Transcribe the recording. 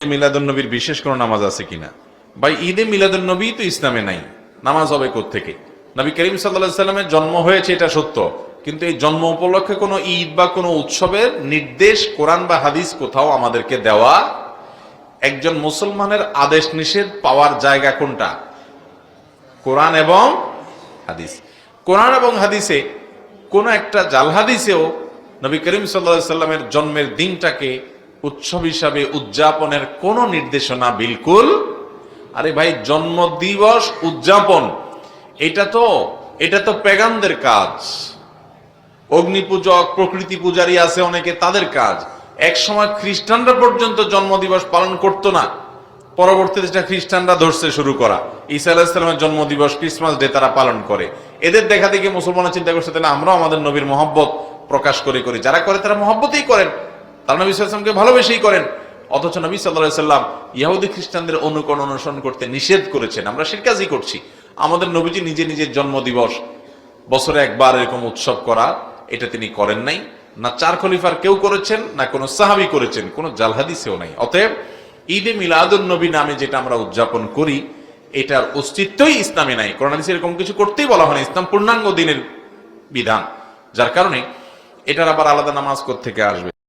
মিলাদুন্নবীর বিশেষ কোনো নামাজ আছে কিনা? ভাই, ঈদে মিলাদুন্নবী তো ইসলামে নাই, নামাজ হবে কোত্থেকে? নবী করিম সাল্লাল্লাহু আলাইহি সাল্লামের জন্ম হয়েছে এটা সত্য, কিন্তু এই জন্ম উপলক্ষে কোনো ঈদ বা কোনো উৎসবের নির্দেশ কোরআন বা হাদিস কোথাও আমাদেরকে দেওয়া। একজন মুসলমানের আদেশ নিষেধ পাওয়ার জায়গা কোনটা? কোরআন এবং হাদিস। কোরআন এবং হাদিসে কোন একটা জাল হাদিসেও নবী করিম সাল্লাল্লাহু আলাইহি সাল্লামের জন্মের দিনটাকে উৎসব হিসাবে উদযাপনের কোন নির্দেশনা বিলকুল। আরে ভাই, জন্ম দিবস উদযাপন এটা তো পেগানদের কাজ। অগ্নি পূজক, প্রকৃতি পূজারী আছে অনেকে, তাদের কাজ। এক সময় খ্রিস্টানরা পর্যন্ত জন্ম দিবস পালন করতো না, পরবর্তীতে সেটা খ্রিস্টানরা ধরছে শুরু করা। ঈসা আলাইহিস সালামের জন্ম দিবস, ক্রিসমাস ডে তারা পালন করে। এদের দেখা দেখে মুসলমানরা চিন্তা করছে তাহলে আমরাও আমাদের নবীর মহব্বত প্রকাশ করি। যারা করে তারা মহব্বতই করেন, তারা নবী সাল্লাল্লাহু আলাইহি ওয়াসাল্লামকে ভালোবেসেই করেন। অথচ নবী সাল্লাল্লাহু আলাইহি সাল্লাম ইহুদি খ্রিস্টানদের অনুকরণ অনুসরণ করতে নিষেধ করেছেন। আমরা সেই কাজই করছি। আমাদের নবীজি নিজে নিজের জন্ম দিবস বছরে একবার এরকম উৎসব করা, এটা তিনি করেন নাই। না চার খলিফার কেউ করেছেন, না কোনো সাহাবী করেছেন, কোনো জাল হাদিসেও নাই। অতএব ঈদে মিলাদুন নবী নামে যেটা আমরা উদযাপন করি, এটার অস্তিত্বই ইসলামে নাই। কোরআন হাদিসে এরকম কিছু করতেই বলা হয় না। ইসলাম পূর্ণাঙ্গ দিনের বিধান, যার কারণে এটার আবার আলাদা নামাজ কোত্থেকে আসবে?